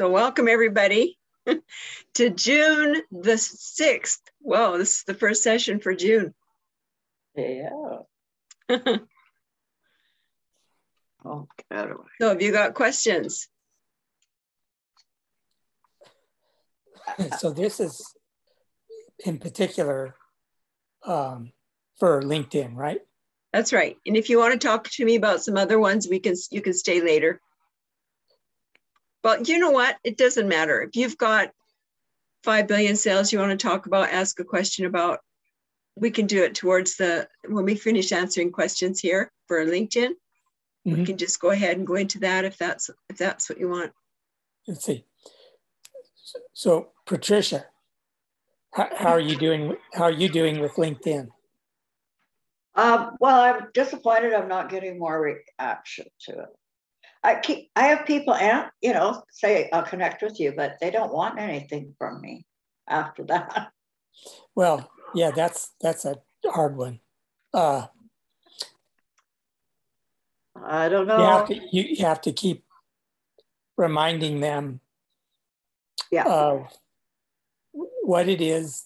So welcome everybody to June the 6th. Whoa, this is the first session for June. Yeah. Oh, God. So have you got questions? So this is in particular for LinkedIn, right? That's right. And if you want to talk to me about some other ones, you can stay later. But you know what? It doesn't matter. If you've got 5 billion sales you want to talk about, ask a question about, we can do it towards when we finish answering questions here for LinkedIn. We can just go ahead and go into that if that's what you want. Let's see. So Patricia, how are you doing? How are you doing with LinkedIn? Well, I'm disappointed I'm not getting more reaction to it. I have people, say I'll connect with you, but they don't want anything from me after that. Well, yeah, that's a hard one. I don't know. You have to keep reminding them of what it is,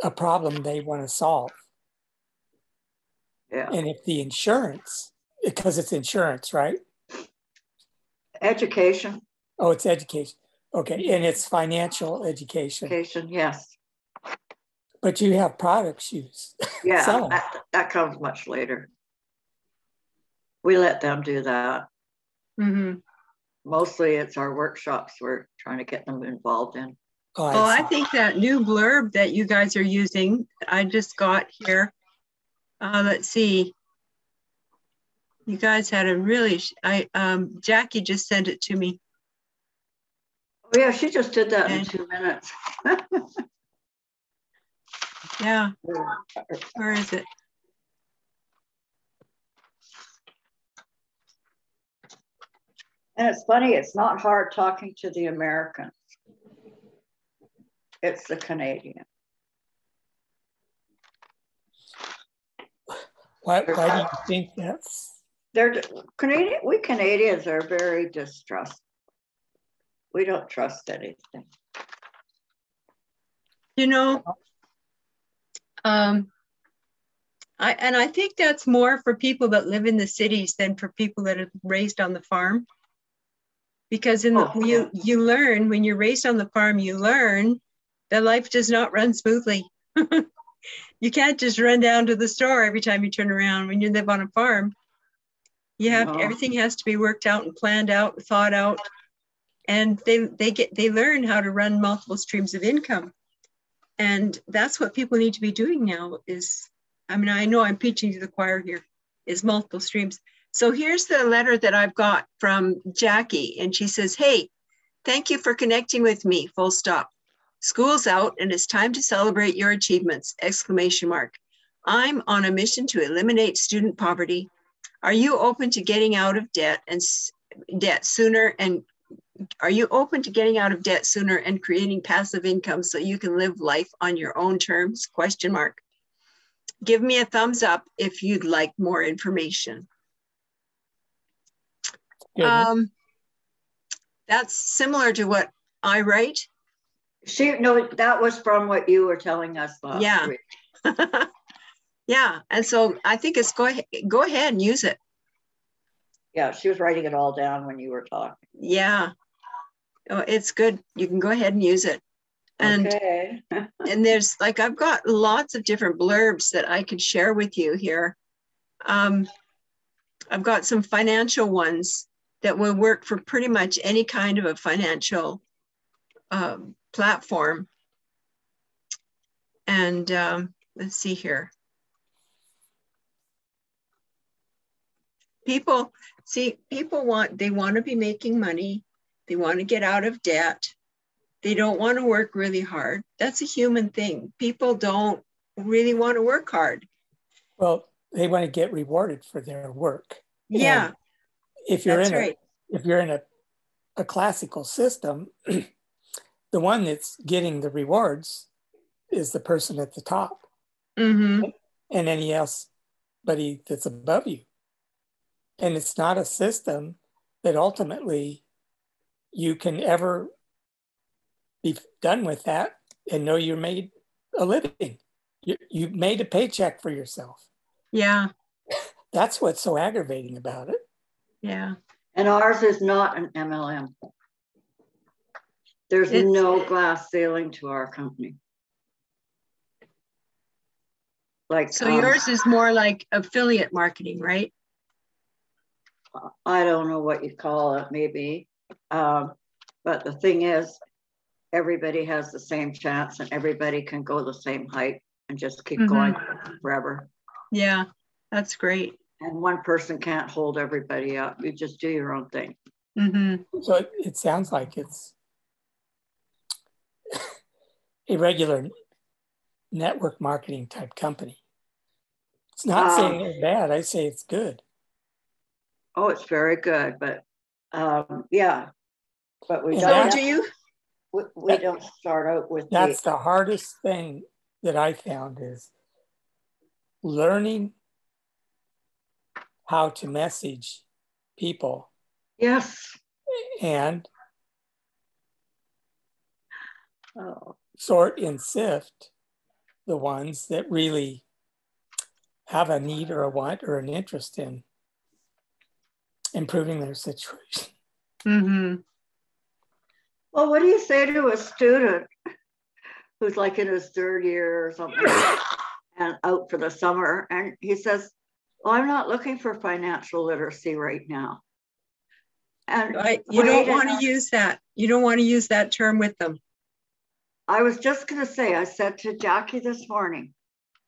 a problem they want to solve. Yeah. And if the insurance, because it's insurance, right? Education. Oh, it's education. Okay. And it's financial education. Education, yes. But you have product shoes. Yeah, that comes much later. We let them do that. Mm-hmm. Mostly it's our workshops we're trying to get them involved in. Oh, I think that new blurb that you guys are using, I just got here. Let's see. You guys had a really, Jackie just sent it to me. Oh yeah, she just did that in 2 minutes. Yeah, where is it? And it's funny, it's not hard talking to the Americans. It's the Canadian. Why do you think that's? We Canadians are very distrustful. We don't trust anything. You know, I think that's more for people that live in the cities than for people that are raised on the farm. Because you learn, when you're raised on the farm, you learn that life does not run smoothly. You can't just run down to the store every time you turn around. When you live on a farm, everything has to be worked out and planned out, thought out, and they learn how to run multiple streams of income. And that's what people need to be doing now I know I'm preaching to the choir here, is multiple streams. So here's the letter that I've got from Jackie, and she says, "Hey, thank you for connecting with me, full stop. School's out and it's time to celebrate your achievements, ! I'm on a mission to eliminate student poverty. Are you open to getting out of debt sooner and creating passive income so you can live life on your own terms? ? Give me a thumbs up if you'd like more information." That's similar to what I write. That was from what you were telling us last week. Yeah, and so I think it's go ahead and use it. Yeah, she was writing it all down when you were talking. Yeah, it's good. You can go ahead and use it. And okay. And there's I've got lots of different blurbs that I could share with you here. I've got some financial ones that will work for pretty much any kind of a financial platform. And let's see here. People want to be making money. They want to get out of debt. They don't want to work really hard. That's a human thing. People don't really want to work hard. Well, they want to get rewarded for their work. Yeah. And if you're in a classical system, the one that's getting the rewards is the person at the top. Mm-hmm. And anybody that's above you. And it's not a system that ultimately you can ever be done with that and know you made a living. You made a paycheck for yourself. Yeah. That's what's so aggravating about it. Yeah. And ours is not an MLM. There's no glass ceiling to our company. Like, so yours is more like affiliate marketing, right? I don't know what you call it, maybe. But the thing is, everybody has the same chance and everybody can go the same height and just keep going forever. Yeah, that's great. And one person can't hold everybody up. You just do your own thing. So it sounds like it's a regular network marketing type company. It's not saying it's bad. I say it's good. Oh, it's very good, but yeah. But we we don't start out with that's the hardest thing that I found is learning how to message people. Yes. And sort and sift the ones that really have a need or a want or an interest in improving their situation. Well, what do you say to a student who's like in his third year or something and out for the summer, and he says, well, I'm not looking for financial literacy right now. And you don't want to use that. You don't want to use that term with them. I was just going to say, I said to Jackie this morning,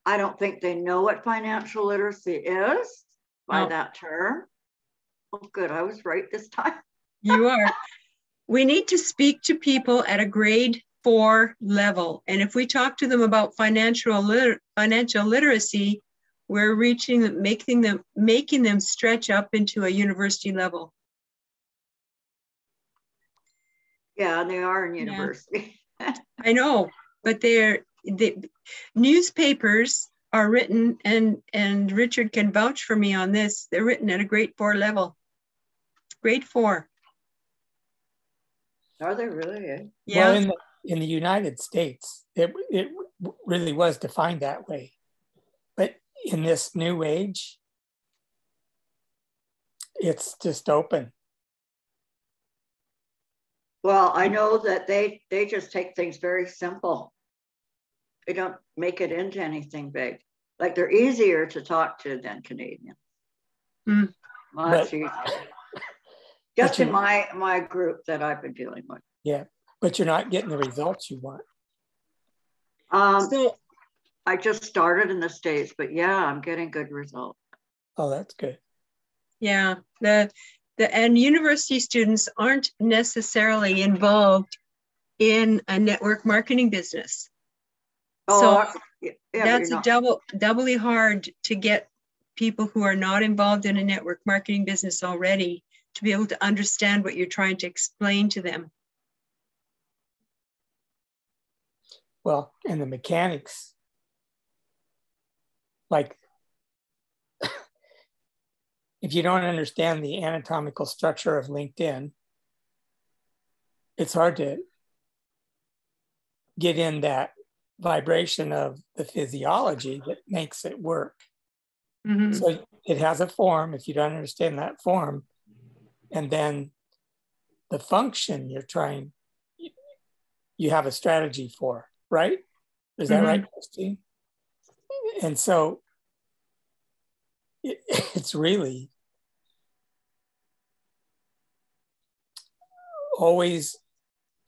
I don't think they know what financial literacy is by that term. Oh, good. I was right this time. You are. We need to speak to people at a grade 4 level. And if we talk to them about financial literacy, we're making them stretch up into a university level. Yeah, and they are in university. Yeah. I know, but the newspapers are written, and Richard can vouch for me on this. They're written at a grade 4 level. Grade 4. Are they really? Yeah. Well, in the United States, it really was defined that way. But in this new age, it's just open. Well, I know that they just take things very simple. They don't make it into anything big. Like they're easier to talk to than Canadians. Much easier. Just in my group that I've been dealing with. Yeah, but you're not getting the results you want. So I just started in the States, but yeah, I'm getting good results. Oh, that's good. Yeah, and university students aren't necessarily involved in a network marketing business. So that's doubly hard to get people who are not involved in a network marketing business already to be able to understand what you're trying to explain to them. Well, and the mechanics, like if you don't understand the anatomical structure of LinkedIn, it's hard to get in that vibration of the physiology that makes it work. So it has a form, if you don't understand that form, and then the function you have a strategy for, right? Is that right, Christine? And so it's really always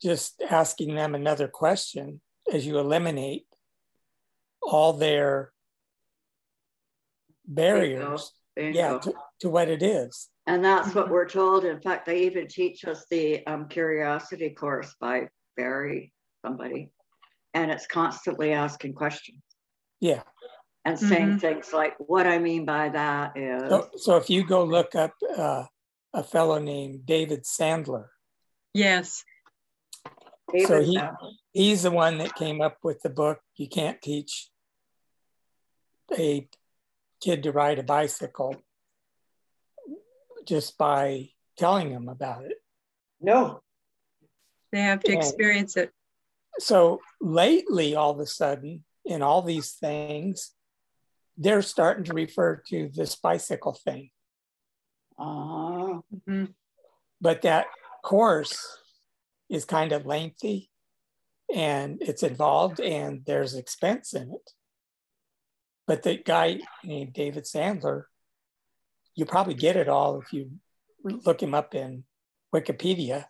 just asking them another question as you eliminate all their barriers to what it is. And that's what we're told. In fact, they even teach us the curiosity course by Barry somebody, and it's constantly asking questions. Yeah. And saying things like, what I mean by that is. So if you go look up a fellow named David Sandler. Yes. He's the one that came up with the book, You Can't Teach a Kid to Ride a Bicycle just by telling them about it. No. They have to experience it. So lately, all of a sudden, in all these things, they're starting to refer to this bicycle thing. Mm-hmm. But that course is kind of lengthy and it's involved and there's expense in it. But the guy named David Sandler, you probably get it all if you look him up in Wikipedia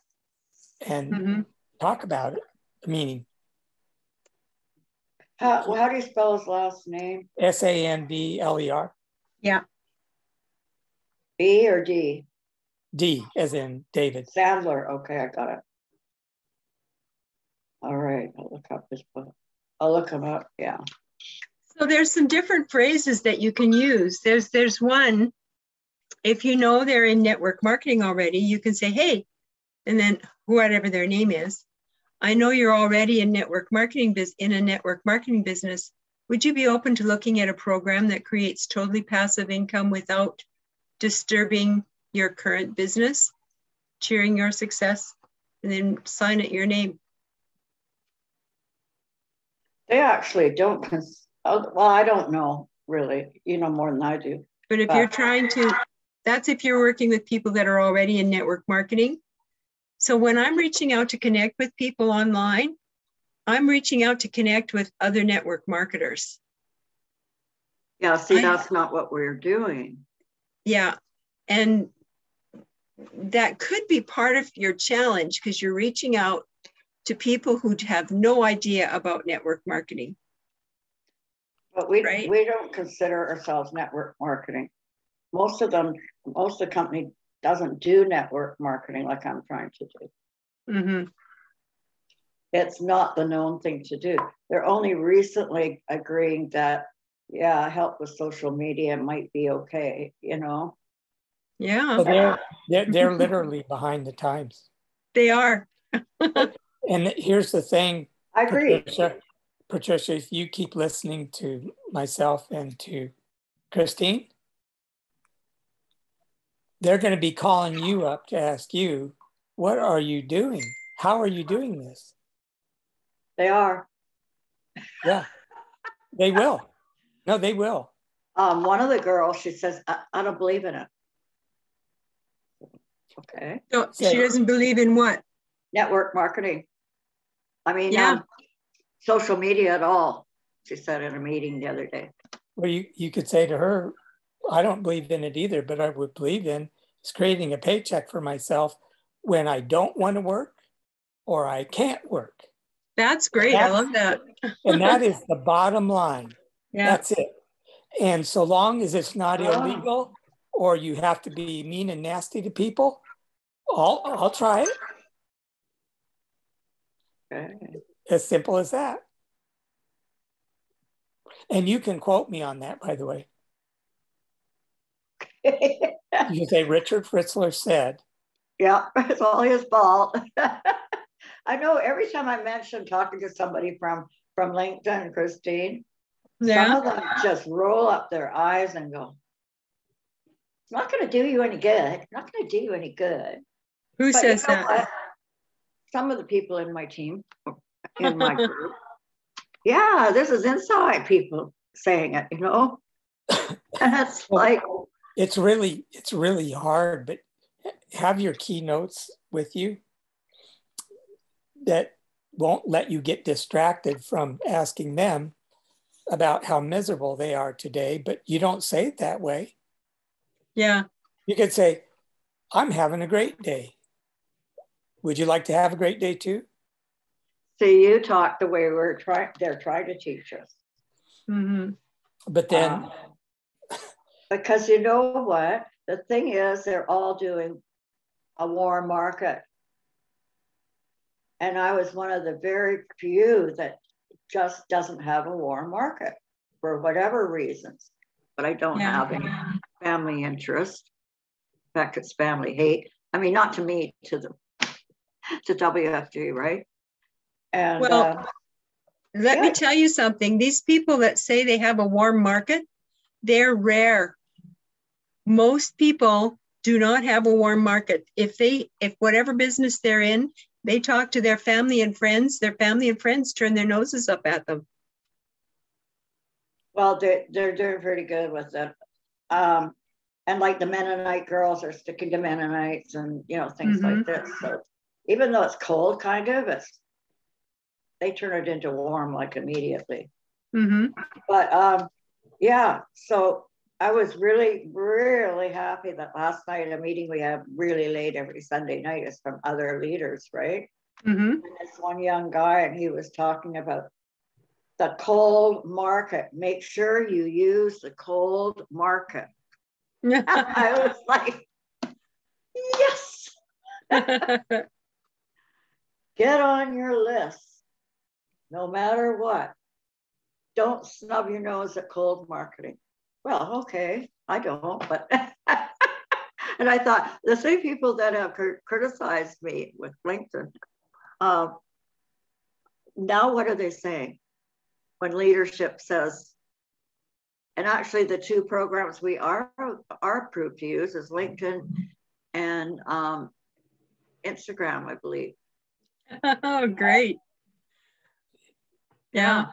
and talk about it, the meaning. How do you spell his last name? Sandler. Yeah. B or D? D, as in David. Sandler. Okay, I got it. All right, I'll look up his book. I'll look him up, yeah. So there's some different phrases that you can use. There's one, if you know they're in network marketing already, you can say, hey, and then whatever their name is, I know you're already in network marketing in a network marketing business. Would you be open to looking at a program that creates totally passive income without disturbing your current business, cheering your success, and then sign it your name? They actually don't. Well, I don't know really. You know more than I do. But if you're trying to, that's if you're working with people that are already in network marketing. So when I'm reaching out to connect with people online, I'm reaching out to connect with other network marketers. Yeah, see, that's not what we're doing. Yeah, and that could be part of your challenge because you're reaching out to people who have no idea about network marketing. But we don't consider ourselves network marketing. Most of the company doesn't do network marketing like I'm trying to do. Mm-hmm. It's not the known thing to do. They're only recently agreeing that, yeah, help with social media might be okay, you know? Yeah. So they're literally behind the times. They are. And here's the thing. I agree. Patricia, if you keep listening to myself and to Christine, they're going to be calling you up to ask you, what are you doing? How are you doing this? They are. Yeah, they will. No, they will. One of the girls, she says, I don't believe in it. Okay. So she doesn't believe in what? Network marketing. I mean, yeah. Social media at all, she said in a meeting the other day. Well, you could say to her, I don't believe in it either, but I would believe in is creating a paycheck for myself when I don't want to work or I can't work. That's great. I love that. And that is the bottom line. Yeah. That's it. And so long as it's not illegal or you have to be mean and nasty to people, I'll try it. Okay. As simple as that. And you can quote me on that, by the way. You can say Richard Fritzler said. Yeah, it's all his fault. I know every time I mention talking to somebody from LinkedIn, Christine, some of them just roll up their eyes and go, it's not going to do you any good. It's not going to do you any good. Who says that? What? Some of the people in my team, in my group. Yeah, this is inside people saying it, you know? And it's like... It's really hard, but have your keynotes with you that won't let you get distracted from asking them about how miserable they are today, but you don't say it that way. Yeah. You could say, I'm having a great day. Would you like to have a great day too? See, you talk the way they're trying to teach us. Mm-hmm. But then... because you know what? The thing is, they're all doing a warm market. And I was one of the very few that just doesn't have a warm market for whatever reasons. But I don't have any family interest. In fact, it's family hate. I mean, not to me, to WFG, right? And well, let me tell you something. These people that say they have a warm market, they're rare. Most people do not have a warm market. If whatever business they're in, They talk to their family and friends. Their family and friends turn their noses up at them. Well, they're doing pretty good with it. And like the Mennonite girls are sticking to Mennonites and, you know, things like this. So even though it's cold, kind of, they turn it into warm like immediately. But yeah, so I was really, really happy that last night, a meeting we have really late every Sunday night is from other leaders, right? And this one young guy, and he was talking about the cold market. Make sure you use the cold market. I was like, yes. Get on your list, no matter what. Don't snub your nose at cold marketing. Well, okay, I don't, but and I thought the same people that have criticized me with LinkedIn, now what are they saying when leadership says, and actually the two programs we are approved to use is LinkedIn and Instagram, I believe. Oh, great. Yeah.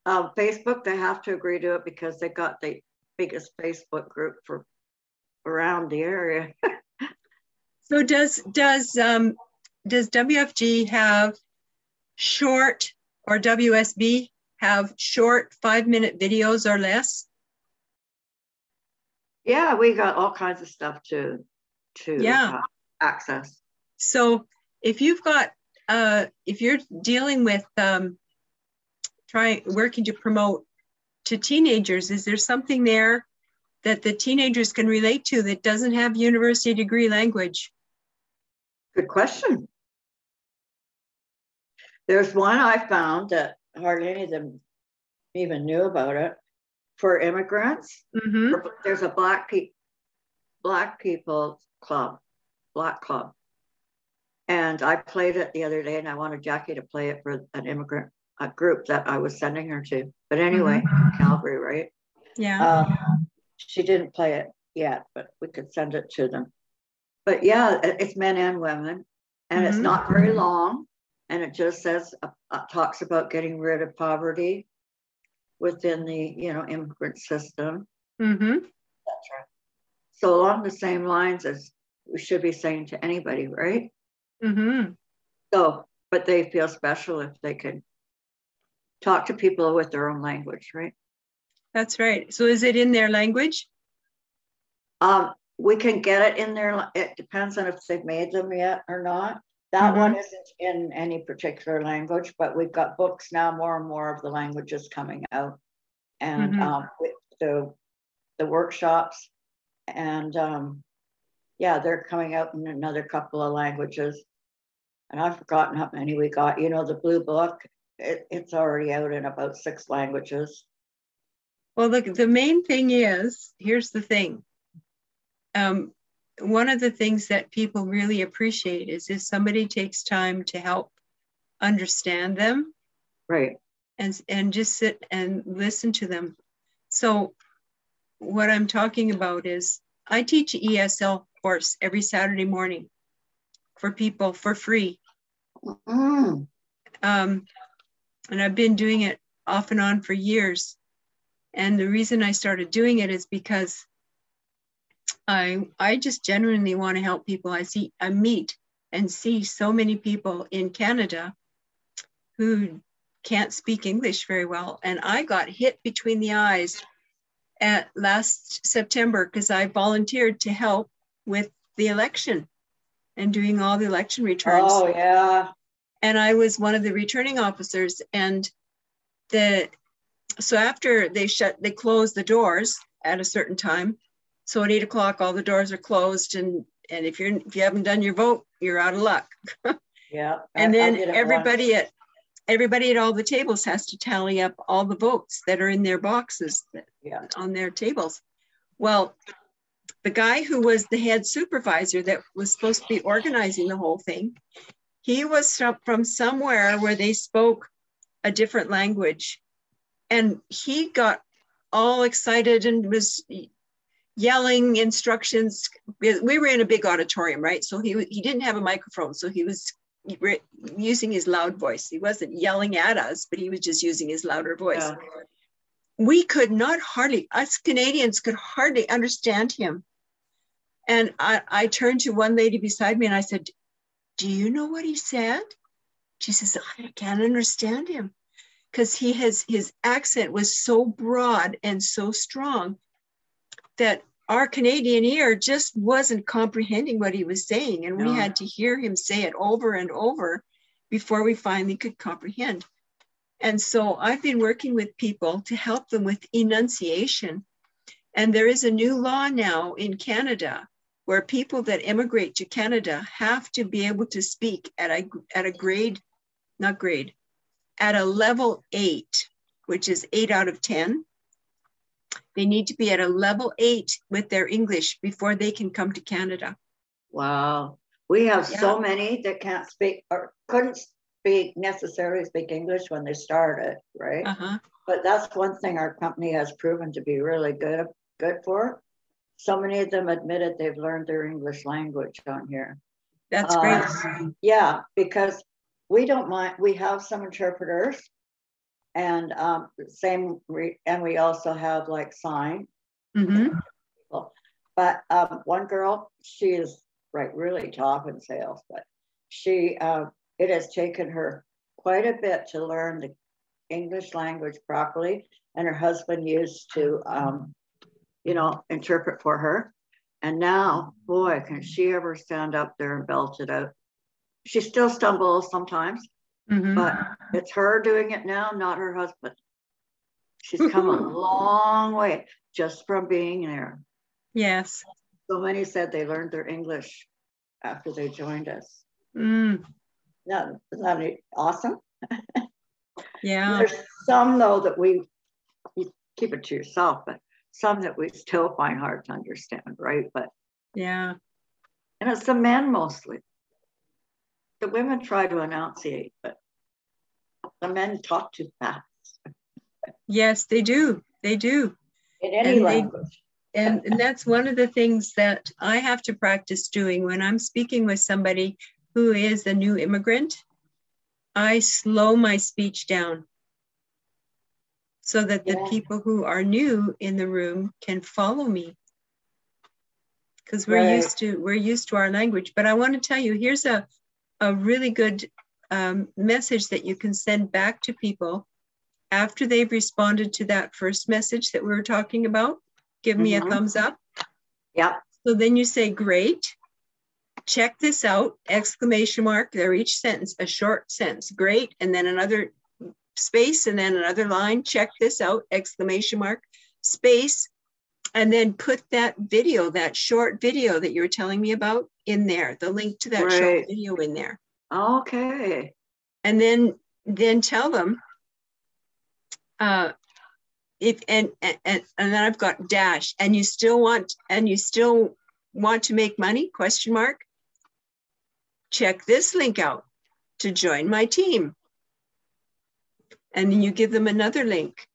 Facebook, they have to agree to it because they got the biggest Facebook group for around the area. So does WFG have short, or WSB have short 5-minute videos or less? Yeah, we got all kinds of stuff to access. So if you've got if you're dealing with working to promote to teenagers, is there something there that the teenagers can relate to that doesn't have university degree language? Good question. There's one I found that hardly any of them even knew about it, for immigrants. There's a Black people club, Black club. And I played it the other day, and I wanted Jackie to play it for an immigrant group that I was sending her to. But anyway, Calgary, right? Yeah. She didn't play it yet, but we could send it to them. But yeah, it's men and women, and it's not very long. And it just says, talks about getting rid of poverty within the, immigrant system. That's right. So along the same lines as we should be saying to anybody, right? So, but they feel special if they can talk to people with their own language, right? That's right. So is it in their language? We can get it in there. It depends on if they've made them yet or not. That one isn't in any particular language, but we've got books now, more and more of the languages coming out. And with the workshops, and yeah, they're coming out in another couple of languages. And I've forgotten how many we got. The blue book, it's already out in about 6 languages. Well, look, the main thing is, here's the thing. One of the things that people really appreciate is if somebody takes time to help understand them. Right. And just sit and listen to them. So what I'm talking about is I teach an ESL course every Saturday morning for people for free. And I've been doing it off and on for years. And the reason I started doing it is because I just genuinely want to help people. I meet and see so many people in Canada who can't speak English very well. And I got hit between the eyes at last September because I volunteered to help with the election and doing all the election returns. Oh, yeah. And I was one of the returning officers. And so after they closed the doors at a certain time. So at 8 o'clock, all the doors are closed. And if you haven't done your vote, you're out of luck. Yeah. And then everybody at all the tables has to tally up all the votes that are in their boxes on their tables. Well, the guy who was the head supervisor that was supposed to be organizing the whole thing, he was from somewhere where they spoke a different language. And he got all excited and yelling instructions. We were in a big auditorium, right? So he didn't have a microphone, so he was using his loud voice. He wasn't yelling at us, but he was just using his louder voice. Yeah. We could not hardly, us Canadians could hardly understand him. And I turned to one lady beside me and I said, do you know what he said? She says, I can't understand him, because his accent was so broad and so strong that our Canadian ear just wasn't comprehending what he was saying. And we had to hear him say it over and over before we finally could comprehend. And so I've been working with people to help them with enunciation. And there is a new law now in Canada where people that immigrate to Canada have to be able to speak at a level 8, which is 8 out of 10. They need to be at a level 8 with their English before they can come to Canada. Wow. We have so many that can't speak or couldn't necessarily speak English when they started, right? Uh-huh. But that's one thing our company has proven to be really good for. So many of them admitted they've learned their English language on here. That's great. Yeah, because we don't mind. We have some interpreters, and and we also have like sign. Mm-hmm. But one girl, she is really top in sales, but it has taken her quite a bit to learn the English language properly, and her husband used to interpret for her. And now, boy, can she ever stand up there and belt it out. She still stumbles sometimes, but it's her doing it now, not her husband. She's come a long way just from being there. Yes. So many said they learned their English after they joined us. Isn't that awesome? Yeah. There's some, though, that you keep it to yourself, but some that we still find hard to understand, right? But yeah. And it's the men mostly. The women try to enunciate, but the men talk too fast. Yes, they do. They do. In any language. And that's one of the things that I have to practice doing when I'm speaking with somebody who is a new immigrant. I slow my speech down so that the people who are new in the room can follow me, because we're used to our language. But I want to tell you, here's a really good message that you can send back to people after they've responded to that first message that we were talking about. Give me a thumbs up. Yeah. So then you say, great. Check this out, exclamation mark. They're each sentence, a short sentence. Great. And then another space and then another line. Check this out, exclamation mark, space. And then put that video, that short video that you were telling me about in there, the link to that short video in there. Okay. And then tell them, and then I've got dash, and you still want to make money, question mark. Check this link out to join my team. And then you give them another link.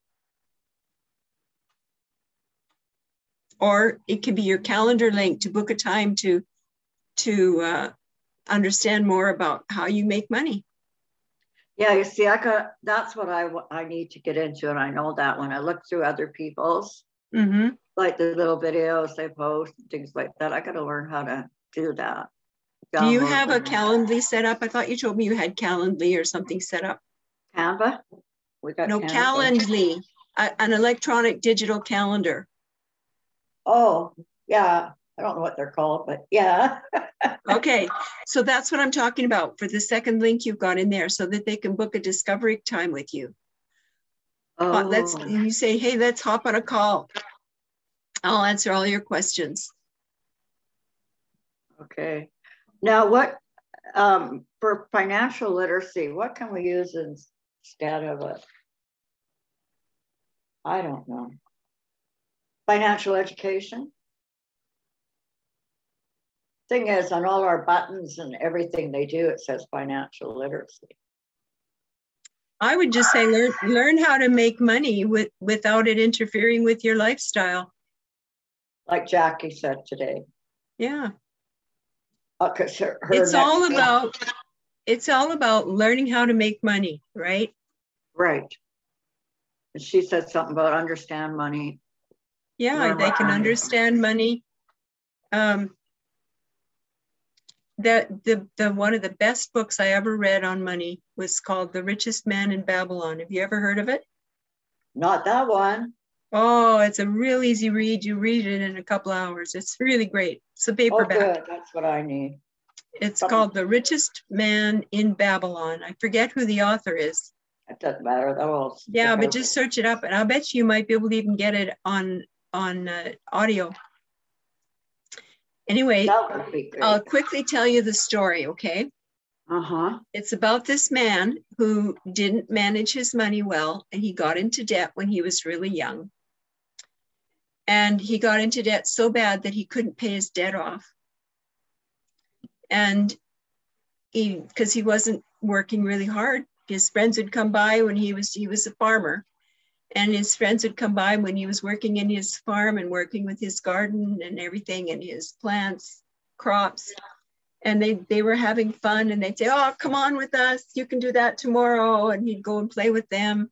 Or it could be your calendar link to book a time to understand more about how you make money. Yeah, you see, that's what I need to get into, and I know that when I look through other people's, like the little videos they post, things like that, I got to learn how to do that. Do you have a Calendly set up? I thought you told me you had Calendly or something set up. Canva? We got no, Canva. Calendly, an electronic digital calendar. Oh, yeah. I don't know what they're called, but yeah. Okay, so that's what I'm talking about for the second link you've got in there, so that they can book a discovery time with you. Oh. You say, hey, let's hop on a call. I'll answer all your questions. Okay. Now, what for financial literacy, what can we use instead of I don't know, financial education? Thing is, on all our buttons and everything they do, it says financial literacy. I would just say learn how to make money without it interfering with your lifestyle. like Jackie said today. Yeah. Because it's all about learning how to make money, right? Right. She said something about understand money. Yeah, they can understand money. The one of the best books I ever read on money was called The Richest Man in Babylon. Have you ever heard of it? Not that one. Oh, it's a real easy read. You read it in a couple hours. It's really great. It's a paperback. Oh, good. That's what I need. It's called The Richest Man in Babylon. I forget who the author is. It doesn't matter though. Yeah, but just search it up, and I'll bet you might be able to even get it on audio. Anyway, I'll quickly tell you the story, okay? It's about this man who didn't manage his money well, and he got into debt when he was really young. And he got into debt so bad that he couldn't pay his debt off. And because he wasn't working really hard, his friends would come by when he was a farmer, and his friends would come by when he was working in his farm and working with his garden and everything and his plants, crops. And they were having fun, and they'd say, oh, come on with us. You can do that tomorrow. And he'd go and play with them.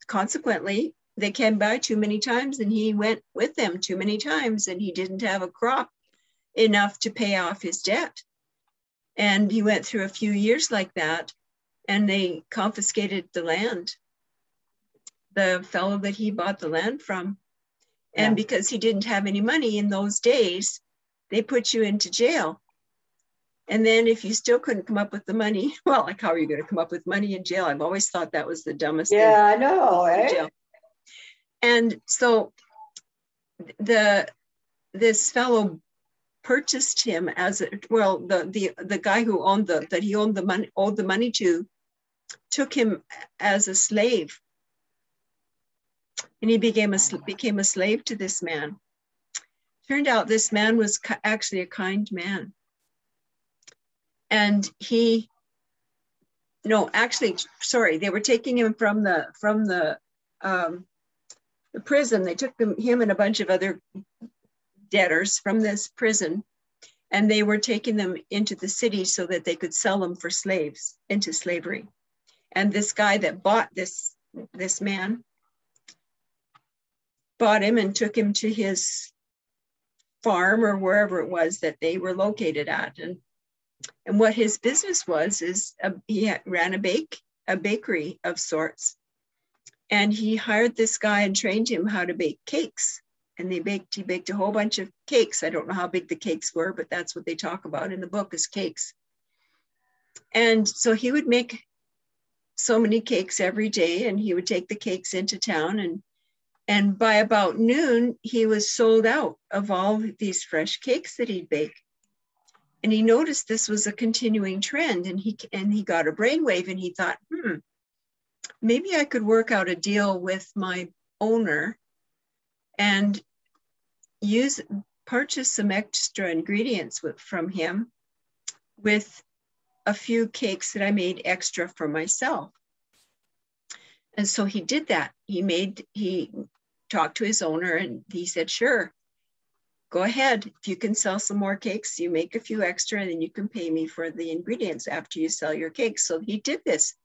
Consequently, they came by too many times, and he went with them too many times, and he didn't have a crop enough to pay off his debt. And he went through a few years like that, and they confiscated the land, the fellow that he bought the land from. And because he didn't have any money in those days, they put you into jail. And then if you still couldn't come up with the money, well, like, how are you going to come up with money in jail? I've always thought that was the dumbest thing. Yeah, I know, eh? And so this fellow purchased him as the guy who owed the money to, took him as a slave. And he became a slave to this man. Turned out this man was actually a kind man. And they were taking him from the prison. They took him and a bunch of other debtors from this prison, and they were taking them into the city so that they could sell them for slaves into slavery. And this guy that bought this man bought him and took him to his farm or wherever it was that they were located at. And what his business was is he ran a bakery of sorts. And he hired this guy and trained him how to bake cakes. And he baked a whole bunch of cakes. I don't know how big the cakes were, but that's what they talk about in the book is cakes. And so he would make so many cakes every day, and he would take the cakes into town. And by about noon, he was sold out of all these fresh cakes that he'd bake. And he noticed this was a continuing trend, and he got a brainwave, and he thought, maybe I could work out a deal with my owner and purchase some extra ingredients from him with a few cakes that I made extra for myself. And so he did that. He talked to his owner, and he said, sure, go ahead. If you can sell some more cakes, you make a few extra, and then you can pay me for the ingredients after you sell your cakes. So he did this.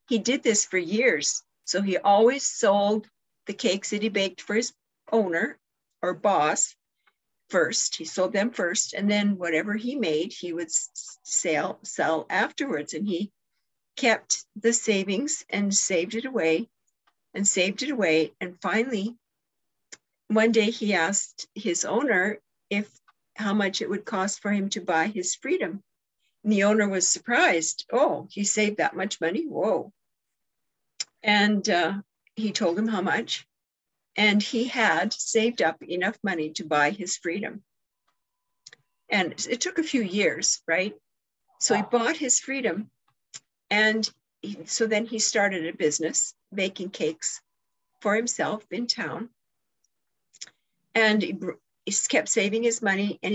He did this for years. So he always sold the cakes that he baked for his owner or boss first. He sold them first, and then whatever he made, he would sell afterwards. And he kept the savings and saved it away. And finally, one day he asked his owner how much it would cost for him to buy his freedom. And the owner was surprised. Oh, he saved that much money? Whoa. And he told him how much. And he had saved up enough money to buy his freedom. And it took a few years, right? So he bought his freedom. And so then he started a business baking cakes for himself in town. And he kept saving his money. And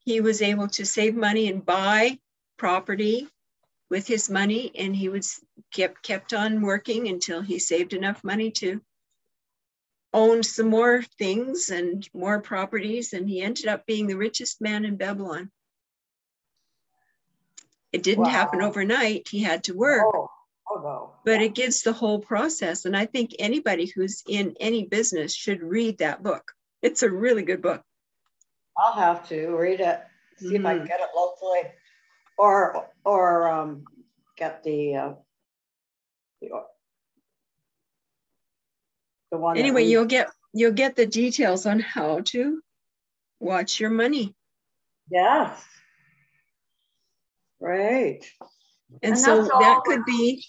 he was able to save money and buy property with his money. And he kept on working until he saved enough money to owned some more things and more properties, and he ended up being the richest man in Babylon. It didn't happen overnight. He had to work. Oh, no. But it gives the whole process. And I think anybody who's in any business should read that book. It's a really good book. I'll have to read it, see if I can get it locally, or get the one. Anyway, you'll get the details on how to watch your money. Yes. Right. And so that could be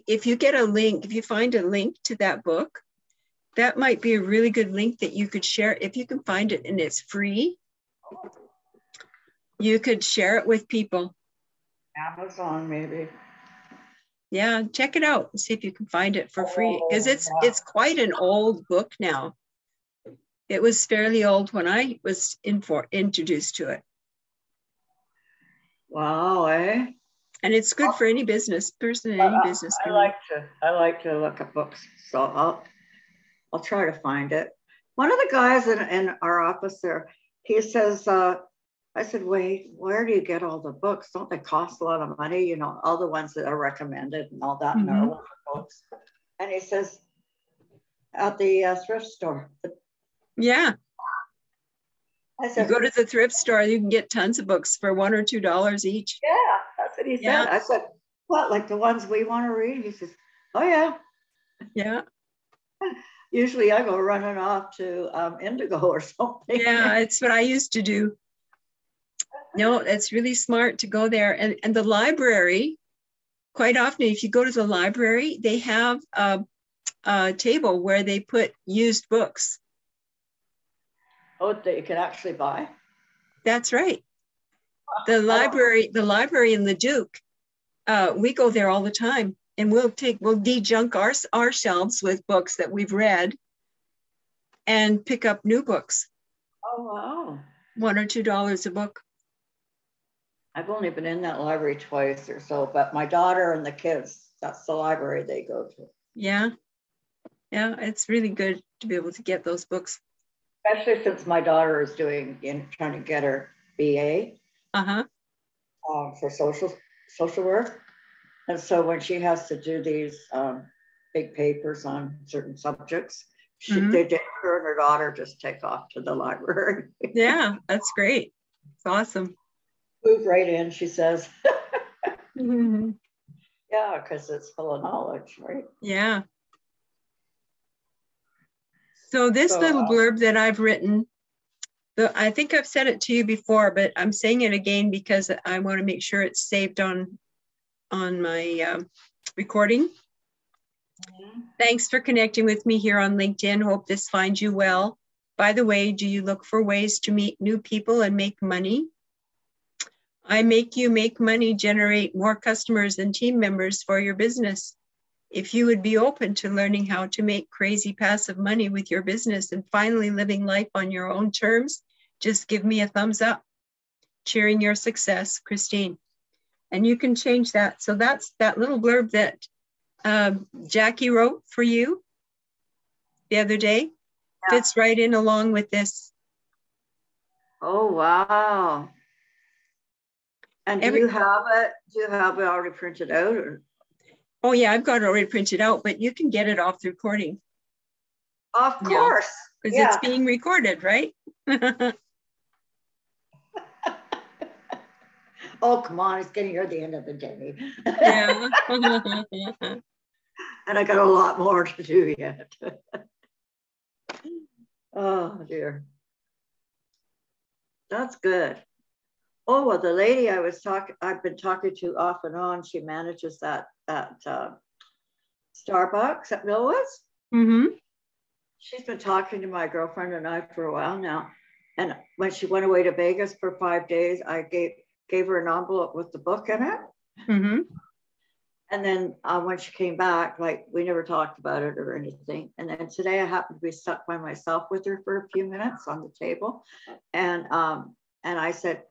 if you get a link, if you find a link to that book, that might be a really good link that you could share. If you can find it and it's free, you could share it with people. Amazon, maybe. Yeah, check it out and see if you can find it for free, because it's quite an old book now. It was fairly old when I was introduced to it. Wow, eh? And it's good for any business person in any business. I like to look at books, so I'll try to find it. One of the guys in our office there, he says, I said, wait, where do you get all the books? Don't they cost a lot of money? You know, all the ones that are recommended and all that, and they're older books. And he says, at the thrift store. Yeah. I said, you go to the thrift store, you can get tons of books for $1 or $2 each. Yeah, that's what he said. I said, what, like the ones we want to read? He says, oh, yeah. Yeah. Usually I go running off to Indigo or something. Yeah, it's what I used to do. No, it's really smart to go there. And the library, quite often, if you go to the library, they have a table where they put used books. Oh, that you can actually buy? That's right. The library in the Duke, we go there all the time, and we'll de-junk our shelves with books that we've read and pick up new books. Oh, wow. $1 or $2 a book. I've only been in that library twice or so, but my daughter and the kids, that's the library they go to. Yeah. Yeah, it's really good to be able to get those books. Especially since my daughter is trying to get her BA for social work. And so when she has to do these big papers on certain subjects, her and her daughter just take off to the library. Yeah, that's great. It's awesome. Move right in, she says. Yeah, because it's full of knowledge, right? Yeah. So this little blurb that I've written, I think I've said it to you before, but I'm saying it again because I want to make sure it's saved on my recording. Thanks for connecting with me here on LinkedIn. Hope this finds you well. By the way, do you look for ways to meet new people and make money? I make you make money, generate more customers and team members for your business. If you would be open to learning how to make crazy passive money with your business and finally living life on your own terms, just give me a thumbs up. Cheering your success, Christine. And you can change that. So that's that little blurb that Jackie wrote for you the other day. Yeah. Fits right in along with this. Oh, wow. And do you have it? Do you have it already printed out? Or? Oh yeah, I've got it already printed out, but you can get it off the recording. Of course. Because it's being recorded, right? Oh, come on, it's getting near the end of the day. Yeah. And I got a lot more to do yet. Oh dear. That's good. Oh, well, the lady I've been talking to off and on, she manages that Starbucks at Millwoods. She's been talking to my girlfriend and I for a while now. And when she went away to Vegas for 5 days, I gave her an envelope with the book in it. And then when she came back, like we never talked about it or anything. And then today I happened to be stuck by myself with her for a few minutes on the table. And I said,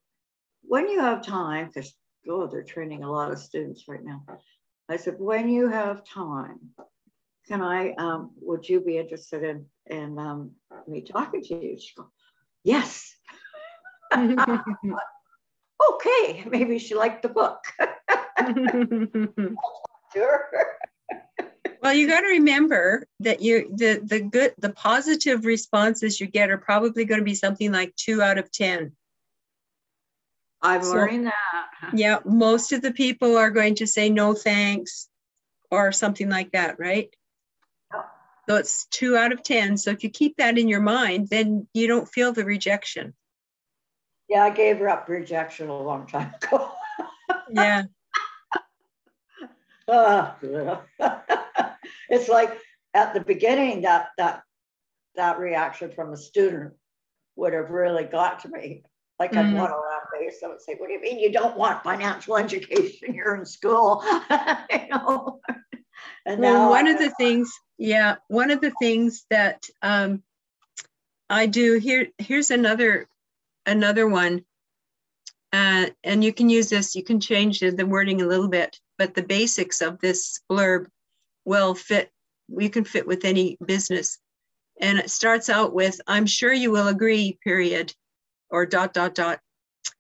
when you have time, because they're training a lot of students right now. I said, when you have time, would you be interested in me talking to you? She goes, yes. Okay, maybe she liked the book. Sure. Well, you got to remember that the positive responses you get are probably going to be something like 2 out of 10. I'm learning that. Yeah, most of the people are going to say no thanks or something like that, right? Yep. So it's 2 out of 10. So if you keep that in your mind, then you don't feel the rejection. Yeah, I gave her up rejection a long time ago. Yeah. It's like at the beginning that reaction from a student would have really got to me. Like I'd want to laugh face. I would say, "What do you mean you don't want financial education? You're in school." You know. And well, one of the things that I do here's another one, and you can use this. You can change the wording a little bit, but the basics of this blurb will fit. You can fit with any business, and it starts out with, "I'm sure you will agree, period, or ...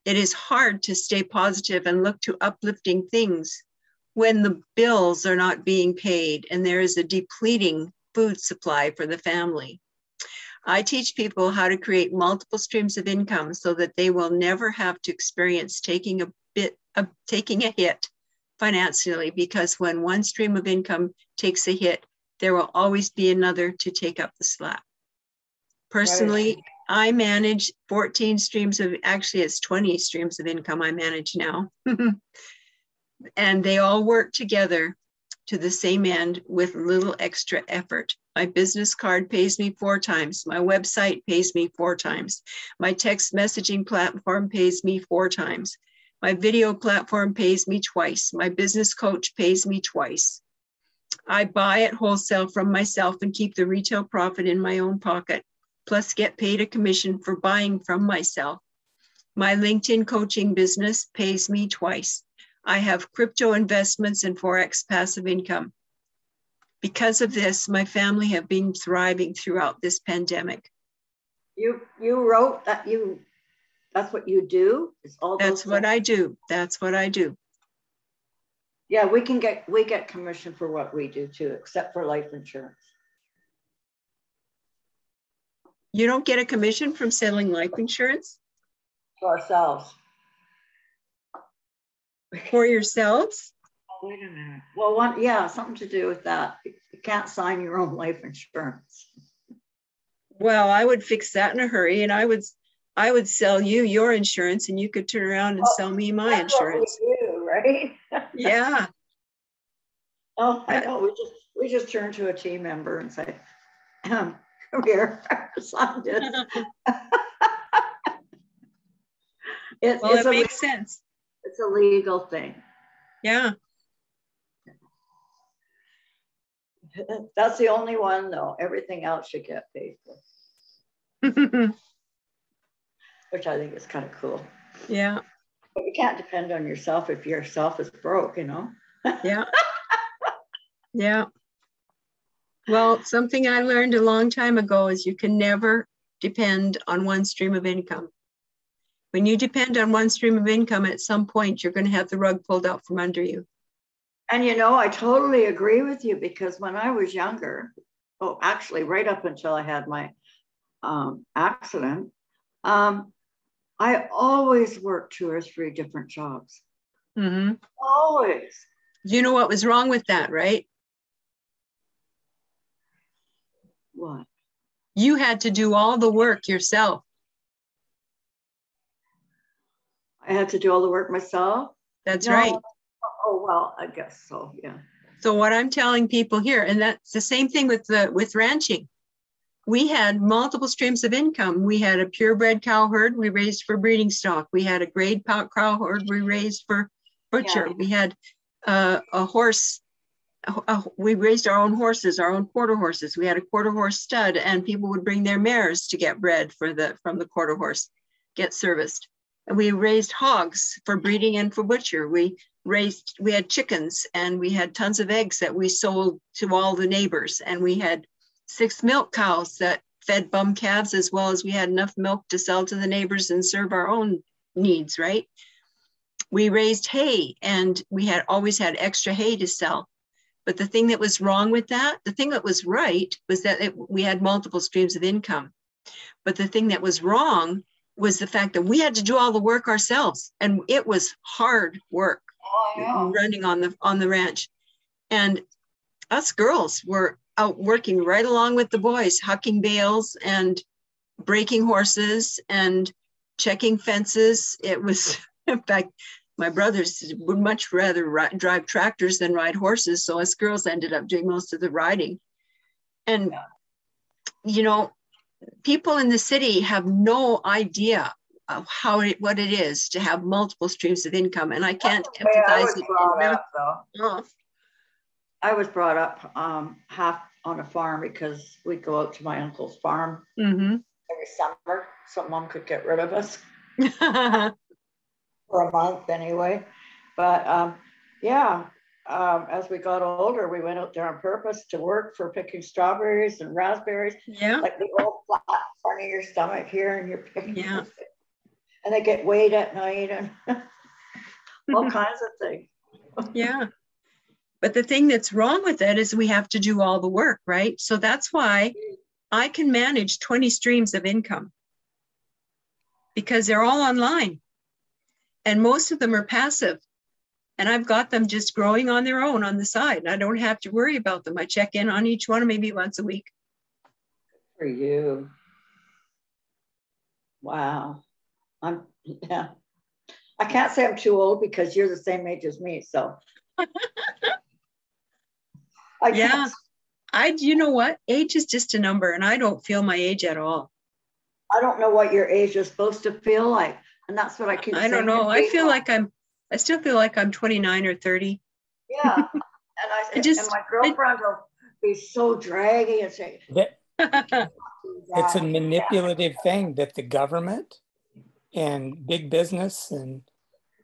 It is hard to stay positive and look to uplifting things when the bills are not being paid and there is a depleting food supply for the family. I teach people how to create multiple streams of income so that they will never have to experience taking a hit financially, because when one stream of income takes a hit, there will always be another to take up the slack. Personally, right. I manage 14 streams of, actually it's 20 streams of income I manage now. And they all work together to the same end with little extra effort. My business card pays me 4 times. My website pays me 4 times. My text messaging platform pays me 4 times. My video platform pays me twice. My business coach pays me twice. I buy at wholesale from myself and keep the retail profit in my own pocket, plus get paid a commission for buying from myself. My LinkedIn coaching business pays me twice. I have crypto investments and Forex passive income. Because of this, my family have been thriving throughout this pandemic." You wrote that that's what you do? That's what I do. That's what I do. Yeah, we get commission for what we do too, except for life insurance. You don't get a commission from selling life insurance? To ourselves. For yourselves? Oh, wait a minute. Well, something to do with that. You can't sign your own life insurance. Well, I would fix that in a hurry, and I would sell you your insurance, and you could turn around and sell me my insurance. What we do, right? Yeah. Oh, I know. We just turn to a team member and say, "Come here, sign this." It makes sense. It's a legal thing. Yeah. That's the only one, though. Everything else you get paid for. Which I think is kind of cool. Yeah. But you can't depend on yourself if yourself is broke, you know? Yeah. Yeah. Well, something I learned a long time ago is you can never depend on one stream of income. When you depend on one stream of income, at some point, you're going to have the rug pulled out from under you. And, you know, I totally agree with you, because when I was younger, actually right up until I had my accident, I always worked 2 or 3 different jobs. Mm-hmm. Always. You know what was wrong with that, right? What? You had to do all the work yourself. I had to do all the work myself? That's right. Oh, well, I guess so, yeah. So what I'm telling people here, and that's the same thing with ranching. We had multiple streams of income. We had a purebred cow herd we raised for breeding stock. We had a grade cow herd we raised for butcher. Yeah. We had a horse. We raised our own horses, our own quarter horses. We had a quarter horse stud, and people would bring their mares to get bred from the quarter horse, get serviced. And we raised hogs for breeding and for butcher. We we had chickens, and we had tons of eggs that we sold to all the neighbors. And we had 6 milk cows that fed bum calves, as well as we had enough milk to sell to the neighbors and serve our own needs, right? We raised hay, and we had always had extra hay to sell. But the thing that was wrong with that, the thing that was right was that we had multiple streams of income. But the thing that was wrong was the fact that we had to do all the work ourselves. And it was hard work running on the ranch. And us girls were out working right along with the boys, hucking bales and breaking horses and checking fences. It was, in fact, my brothers would much rather drive tractors than ride horses. So us girls ended up doing most of the riding. And, you know, people in the city have no idea of what it is to have multiple streams of income. And I can't emphasize it enough. I was brought up half on a farm because we'd go out to my uncle's farm every summer so Mom could get rid of us. For a month anyway. But as we got older, we went out there on purpose to work for picking strawberries and raspberries. Yeah. Like the old flat front of your stomach here, and you're picking. Yeah. And they get weighed at night and all kinds of things. Yeah. But the thing that's wrong with it is we have to do all the work, right? So that's why I can manage 20 streams of income, because they're all online. And most of them are passive. And I've got them just growing on their own on the side. And I don't have to worry about them. I check in on each one maybe once a week. For you. Wow. I can't say I'm too old because you're the same age as me. So. You know what? Age is just a number, and I don't feel my age at all. I don't know what your age is supposed to feel like. And that's what I keep saying. I don't know. I still feel like I'm 29 or 30. Yeah. And my girlfriend will be so draggy and say, it's a manipulative thing that the government and big business and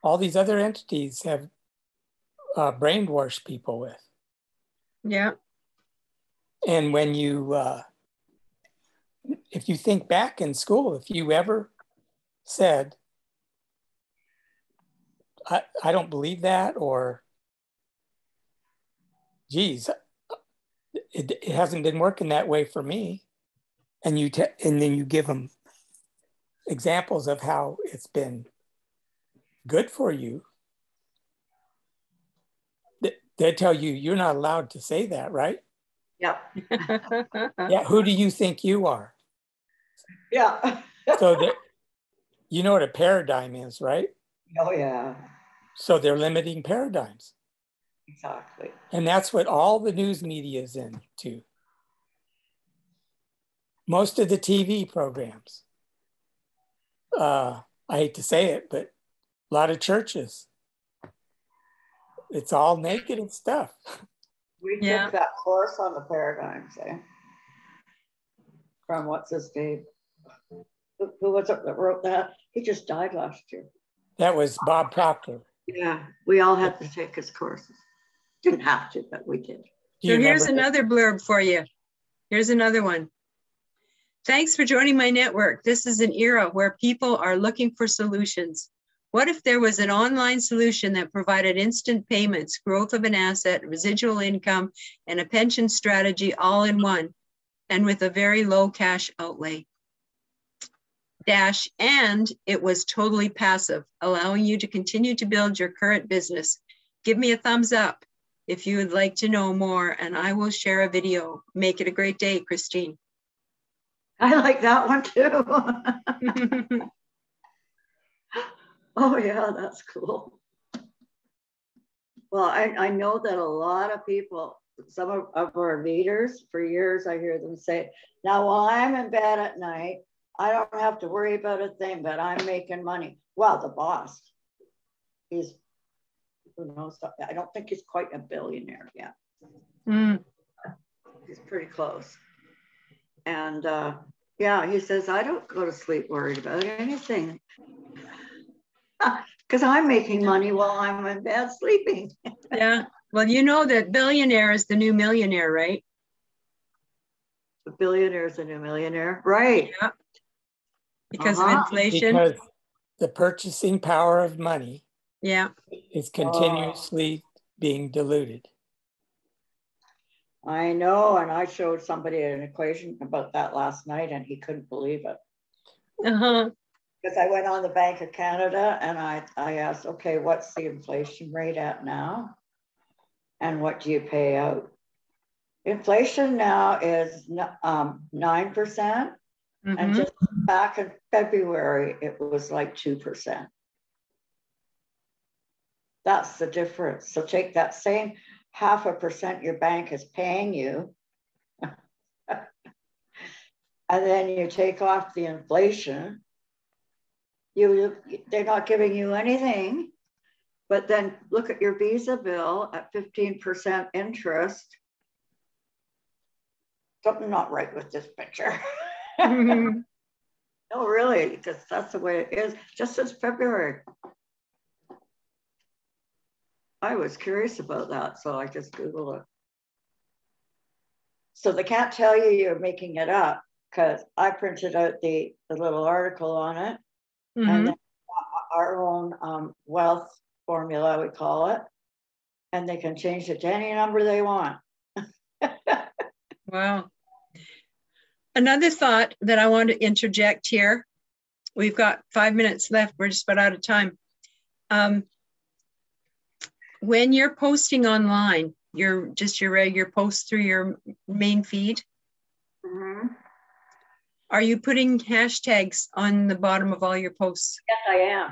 all these other entities have brainwashed people with. Yeah. And when you, if you think back in school, if you ever said, I don't believe that, or geez, it hasn't been working that way for me, and then you give them examples of how it's been good for you, they tell you you're not allowed to say that, right? Yeah. Yeah. Who do you think you are? Yeah. So you know what a paradigm is, right? Oh yeah. So they're limiting paradigms. Exactly. And that's what all the news media is into. Most of the TV programs, I hate to say it, but a lot of churches, it's all negative stuff. We took that course on the paradigms, from what's his name? Who was it that wrote that? He just died last year. That was Bob Proctor. Yeah, we all had to take his courses. Didn't have to, but we did. So here's another blurb for you. Here's another one. Thanks for joining my network. This is an era where people are looking for solutions. What if there was an online solution that provided instant payments, growth of an asset, residual income, and a pension strategy all in one, and with a very low cash outlay? And it was totally passive, allowing you to continue to build your current business. Give me a thumbs up if you would like to know more, and I will share a video. Make it a great day, Christine. I like that one too. Oh yeah, that's cool. Well, I know that a lot of people, some of our leaders, for years I hear them say, now while I'm in bed at night, I don't have to worry about a thing, but I'm making money. Well, the boss, who knows, I don't think he's quite a billionaire yet. He's pretty close. And he says, I don't go to sleep worried about anything. because I'm making money while I'm in bed sleeping. Yeah. Well, you know that billionaire is the new millionaire, right? The billionaire is the new millionaire, right? Yeah. Because of inflation. Because the purchasing power of money, yeah, is continuously being diluted. I know, and I showed somebody an equation about that last night, and he couldn't believe it. Because I went on the Bank of Canada and I asked, okay, what's the inflation rate at now? And what do you pay out? Inflation now is 9%. And just back in February, it was like 2%. That's the difference. So take that same 0.5% your bank is paying you, and then you take off the inflation. They're not giving you anything, but then look at your Visa bill at 15% interest. Something not right with this picture. No, really, because that's the way it is. Just since February. I was curious about that, so I just Googled it. So they can't tell you you're making it up, because I printed out the little article on it, and then our own wealth formula, we call it, and they can change it to any number they want. Wow. Another thought that I want to interject here. We've got 5 minutes left. We're just about out of time. When you're posting online, your regular posts through your main feed, are you putting hashtags on the bottom of all your posts? Yes, I am.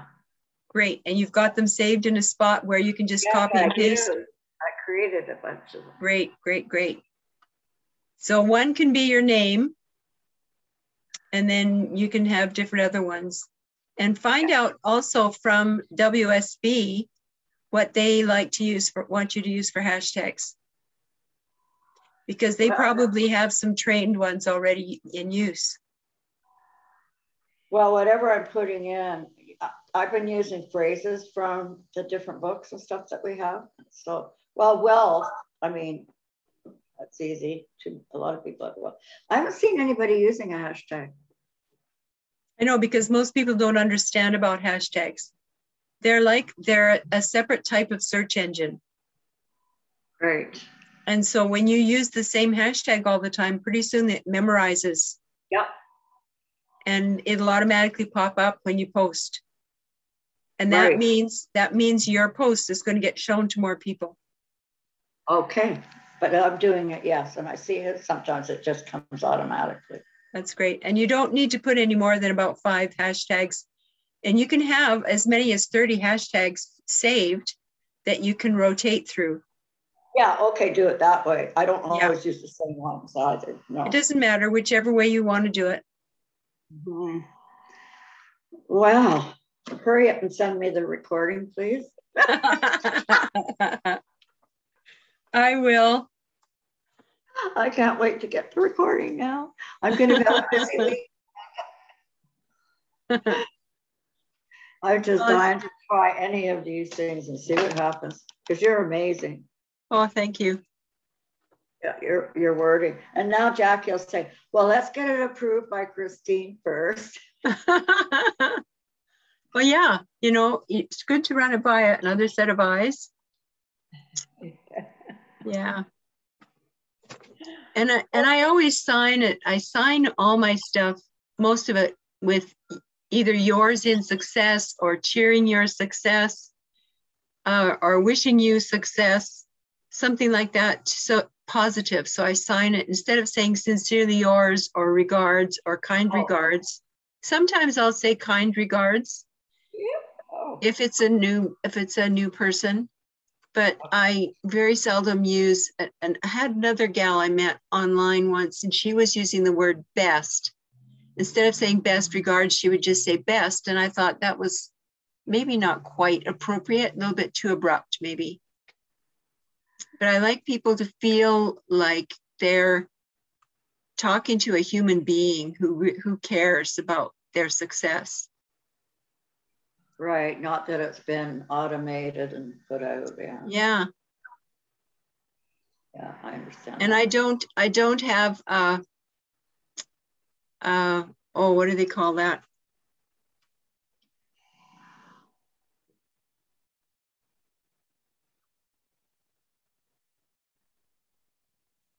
Great. And you've got them saved in a spot where you can just copy and paste? I created a bunch of them. Great, great, great. So one can be your name, and then you can have different other ones. And find out also from WSB what they want you to use for hashtags. Because they probably have some trained ones already in use. Well, whatever I'm putting in, I've been using phrases from the different books and stuff that we have. So, wealth, I mean, that's easy to a lot of people. I haven't seen anybody using a hashtag. I know, because most people don't understand about hashtags. They're a separate type of search engine. Right. And so when you use the same hashtag all the time, pretty soon it memorizes. Yep. And it'll automatically pop up when you post. And that means your post is going to get shown to more people. Okay. But I'm doing it, yes. And I see it sometimes it just comes automatically. That's great. And you don't need to put any more than about 5 hashtags. And you can have as many as 30 hashtags saved that you can rotate through. Yeah, okay, do it that way. I don't always use the same ones either. No. It doesn't matter, whichever way you want to do it. Wow. Hurry up and send me the recording, please. I will. I can't wait to get the recording now. I'm going to have a busy week. I'm just dying to try any of these things and see what happens, because you're amazing. Oh, thank you. Yeah, your wording. And now Jackie will say, well, let's get it approved by Christine first. Well, yeah, it's good to run it by another set of eyes. Yeah. And I always sign it. I sign all my stuff, most of it, with either yours in success or cheering your success or wishing you success, something like that. So positive. So I sign it instead of saying sincerely yours or regards or kind regards. Sometimes I'll say kind regards if it's a new person. But I very seldom use, and I had another gal I met online once, and she was using the word best. Instead of saying best regards, she would just say best. And I thought that was maybe not quite appropriate, a little bit too abrupt, maybe. But I like people to feel like they're talking to a human being who cares about their success. Right, not that it's been automated and put out. Yeah. Yeah. Yeah, I understand. And that. I don't have oh, what do they call that?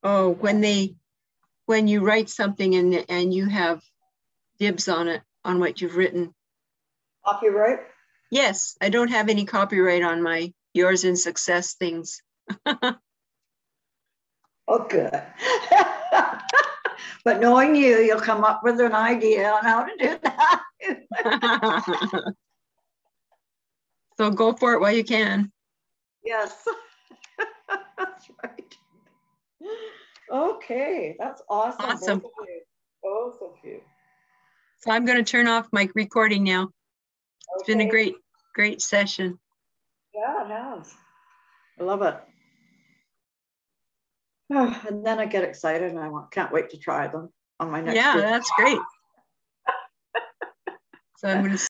Oh, when you write something and you have dibs on it, on what you've written. Copyright? Yes, I don't have any copyright on my Yours in Success things. Oh, good. But knowing you, you'll come up with an idea on how to do that. So go for it while you can. Yes, that's right. Okay, that's awesome. Awesome. Both of you. So I'm going to turn off my recording now. It's been a great session. Yeah, it has. I love it. And then I get excited and I can't wait to try them on my next. Yeah, that's great. So I'm going to